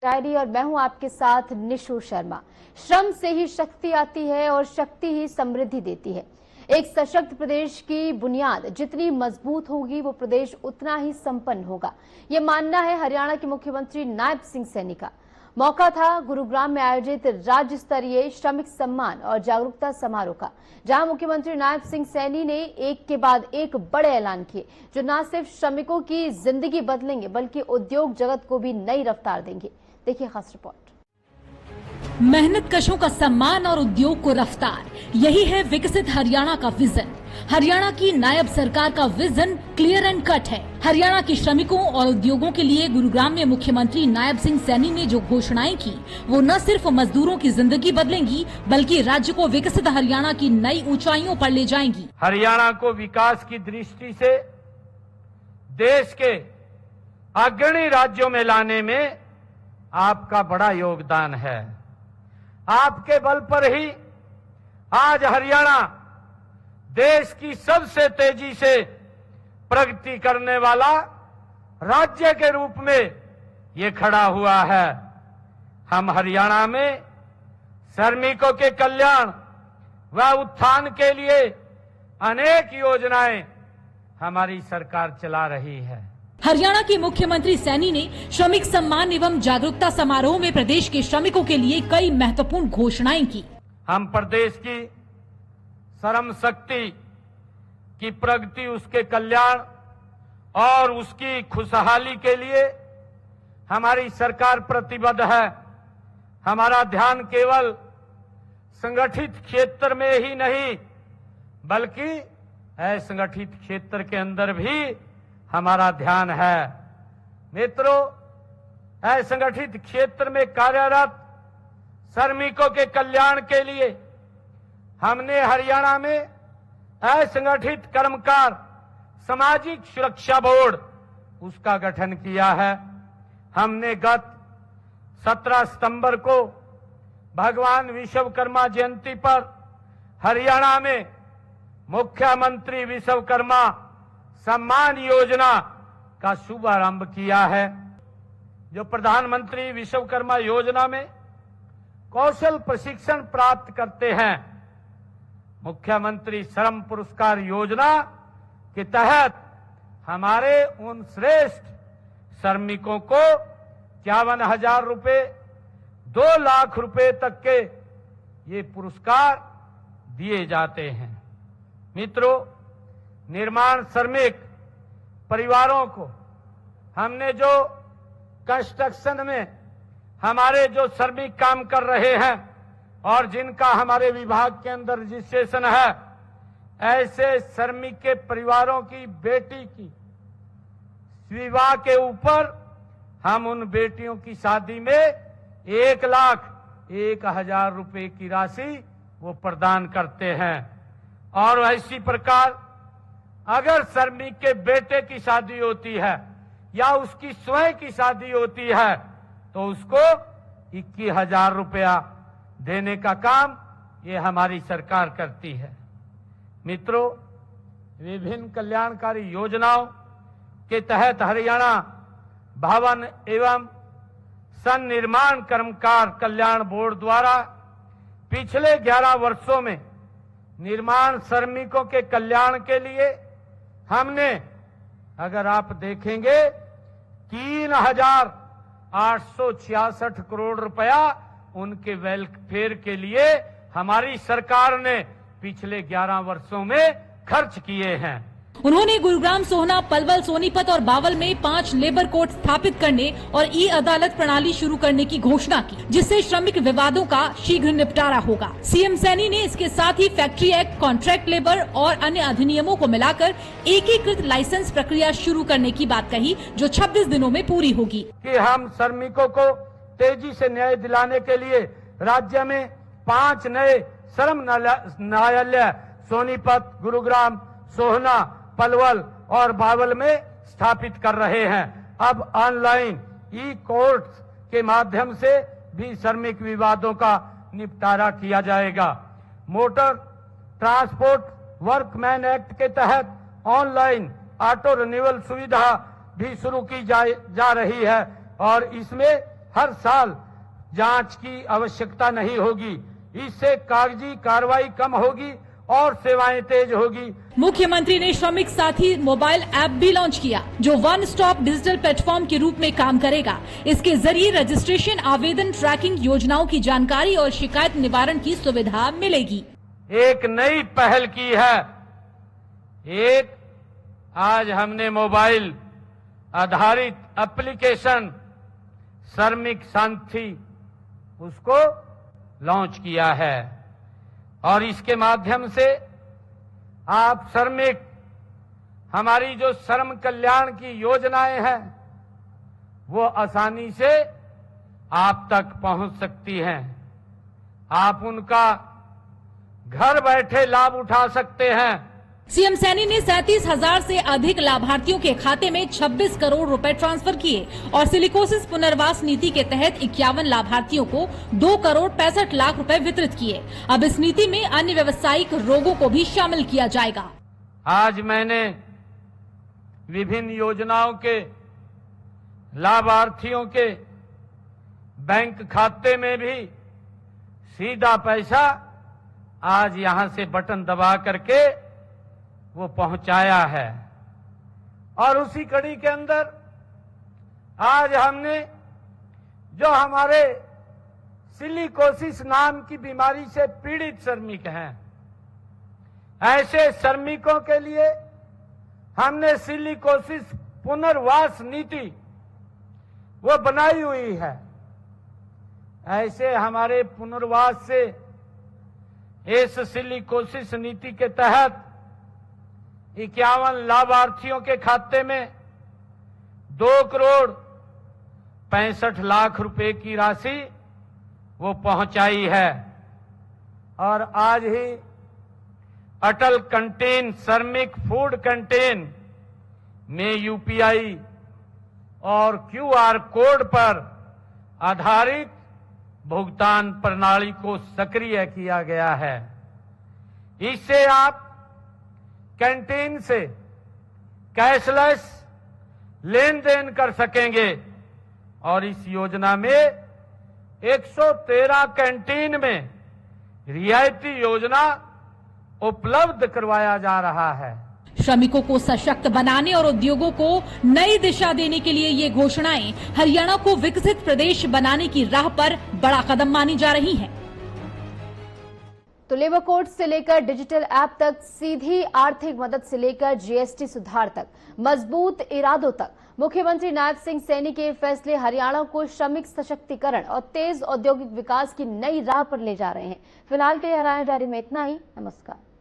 Diary और मैं हूं आपके साथ निशु शर्मा। श्रम से ही शक्ति आती है और शक्ति ही समृद्धि देती है। एक सशक्त प्रदेश की बुनियाद जितनी मजबूत होगी वो प्रदेश उतना ही संपन्न होगा, ये मानना है हरियाणा के मुख्यमंत्री नायब सिंह सैनी का। मौका था गुरुग्राम में आयोजित राज्य स्तरीय श्रमिक सम्मान और जागरूकता समारोह का, जहां मुख्यमंत्री नायब सिंह सैनी ने एक के बाद एक बड़े ऐलान किए जो न सिर्फ श्रमिकों की जिंदगी बदलेंगे बल्कि उद्योग जगत को भी नई रफ्तार देंगे। देखिए खास रिपोर्ट। मेहनत कशों का सम्मान और उद्योग को रफ्तार, यही है विकसित हरियाणा का विजन। हरियाणा की नायब सरकार का विजन क्लियर एंड कट है। हरियाणा के श्रमिकों और उद्योगों के लिए गुरुग्राम में मुख्यमंत्री नायब सिंह सैनी ने जो घोषणाएं की वो न सिर्फ मजदूरों की जिंदगी बदलेंगी बल्कि राज्य को विकसित हरियाणा की नई ऊंचाइयों पर ले जाएंगी। हरियाणा को विकास की दृष्टि से देश के अग्रणी राज्यों में लाने में आपका बड़ा योगदान है। आपके बल पर ही आज हरियाणा देश की सबसे तेजी से प्रगति करने वाला राज्य के रूप में ये खड़ा हुआ है। हम हरियाणा में श्रमिकों के कल्याण व उत्थान के लिए अनेक योजनाएं हमारी सरकार चला रही है। हरियाणा के मुख्यमंत्री सैनी ने श्रमिक सम्मान एवं जागरूकता समारोह में प्रदेश के श्रमिकों के लिए कई महत्वपूर्ण घोषणाएं की। हम प्रदेश की श्रम शक्ति की प्रगति, उसके कल्याण और उसकी खुशहाली के लिए हमारी सरकार प्रतिबद्ध है। हमारा ध्यान केवल संगठित क्षेत्र में ही नहीं बल्कि असंगठित क्षेत्र के अंदर भी हमारा ध्यान है। मित्रों, असंगठित क्षेत्र में कार्यरत श्रमिकों के कल्याण के लिए हमने हरियाणा में असंगठित कर्मकार सामाजिक सुरक्षा बोर्ड उसका गठन किया है। हमने गत 17 सितंबर को भगवान विश्वकर्मा जयंती पर हरियाणा में मुख्यमंत्री विश्वकर्मा सम्मान योजना का शुभारंभ किया है। जो प्रधानमंत्री विश्वकर्मा योजना में कौशल प्रशिक्षण प्राप्त करते हैं, मुख्यमंत्री श्रम पुरस्कार योजना के तहत हमारे उन श्रेष्ठ श्रमिकों को 51,000 रुपए, 2 लाख रुपए तक के ये पुरस्कार दिए जाते हैं। मित्रों, निर्माण श्रमिक परिवारों को हमने जो कंस्ट्रक्शन में हमारे जो श्रमिक काम कर रहे हैं और जिनका हमारे विभाग के अंदर रजिस्ट्रेशन है, ऐसे श्रमिक के परिवारों की बेटी की विवाह के ऊपर हम उन बेटियों की शादी में 1,01,000 रुपए की राशि वो प्रदान करते हैं। और ऐसी प्रकार अगर श्रमिक के बेटे की शादी होती है या उसकी स्वयं की शादी होती है तो उसको 21,000 रुपया देने का काम ये हमारी सरकार करती है। मित्रों, विभिन्न कल्याणकारी योजनाओं के तहत हरियाणा भवन एवं सन्निर्माण कर्मकार कल्याण बोर्ड द्वारा पिछले 11 वर्षों में निर्माण श्रमिकों के कल्याण के लिए हमने, अगर आप देखेंगे, 3,866 करोड़ रुपया उनके वेलफेयर के लिए हमारी सरकार ने पिछले 11 वर्षों में खर्च किए हैं। उन्होंने गुरुग्राम, सोहना, पलवल, सोनीपत और बावल में 5 लेबर कोर्ट स्थापित करने और ई अदालत प्रणाली शुरू करने की घोषणा की, जिससे श्रमिक विवादों का शीघ्र निपटारा होगा। सीएम सैनी ने इसके साथ ही फैक्ट्री एक्ट, कॉन्ट्रैक्ट लेबर और अन्य अधिनियमों को मिलाकर एकीकृत लाइसेंस प्रक्रिया शुरू करने की बात कही, जो 26 दिनों में पूरी होगी। कि हम श्रमिकों को तेजी से न्याय दिलाने के लिए राज्य में 5 नए श्रम न्यायालय सोनीपत, गुरुग्राम, सोहना, पलवल और बावल में स्थापित कर रहे हैं। अब ऑनलाइन ई कोर्ट्स के माध्यम से भी श्रमिक विवादों का निपटारा किया जाएगा। मोटर ट्रांसपोर्ट वर्कमैन एक्ट के तहत ऑनलाइन ऑटो रिन्यूअल सुविधा भी शुरू की जा रही है और इसमें हर साल जांच की आवश्यकता नहीं होगी। इससे कागजी कार्रवाई कम होगी और सेवाएं तेज होगी। मुख्यमंत्री ने श्रमिक साथी मोबाइल ऐप भी लॉन्च किया, जो वन स्टॉप डिजिटल प्लेटफॉर्म के रूप में काम करेगा। इसके जरिए रजिस्ट्रेशन, आवेदन, ट्रैकिंग, योजनाओं की जानकारी और शिकायत निवारण की सुविधा मिलेगी। एक नई पहल की है। आज हमने मोबाइल आधारित एप्लीकेशन श्रमिक साथी उसको लॉन्च किया है और इसके माध्यम से आप श्रमिक हमारी जो श्रम कल्याण की योजनाएं हैं वो आसानी से आप तक पहुंच सकती हैं। आप उनका घर बैठे लाभ उठा सकते हैं। सीएम सैनी ने 37,000 से अधिक लाभार्थियों के खाते में 26 करोड़ रुपए ट्रांसफर किए और सिलिकोसिस पुनर्वास नीति के तहत 51 लाभार्थियों को 2 करोड़ 65 लाख रुपए वितरित किए। अब इस नीति में अन्य व्यावसायिक रोगों को भी शामिल किया जाएगा। आज मैंने विभिन्न योजनाओं के लाभार्थियों के बैंक खाते में भी सीधा पैसा आज यहां से बटन दबा करके वो पहुंचाया है। और उसी कड़ी के अंदर आज हमने जो हमारे सिलिकोसिस नाम की बीमारी से पीड़ित श्रमिक हैं, ऐसे श्रमिकों के लिए हमने सिलिकोसिस पुनर्वास नीति वो बनाई हुई है। ऐसे हमारे पुनर्वास से इस सिलिकोसिस नीति के तहत 51 लाभार्थियों के खाते में 2 करोड़ 65 लाख रुपए की राशि वो पहुंचाई है। और आज ही अटल कैंटीन श्रमिक फूड कैंटीन में यूपीआई और क्यूआर कोड पर आधारित भुगतान प्रणाली को सक्रिय किया गया है। इससे आप कैंटीन से कैशलेस लेन देन कर सकेंगे और इस योजना में 113 कैंटीन में रियायती योजना उपलब्ध करवाया जा रहा है। श्रमिकों को सशक्त बनाने और उद्योगों को नई दिशा देने के लिए ये घोषणाएं हरियाणा को विकसित प्रदेश बनाने की राह पर बड़ा कदम मानी जा रही हैं। तो लेबर कोड से लेकर डिजिटल ऐप तक, सीधी आर्थिक मदद से लेकर जीएसटी सुधार तक, मजबूत इरादों तक, मुख्यमंत्री नायब सिंह सैनी के फैसले हरियाणा को श्रमिक सशक्तिकरण और तेज औद्योगिक विकास की नई राह पर ले जा रहे हैं। फिलहाल के लिए हरियाणा डायरी में इतना ही। नमस्कार।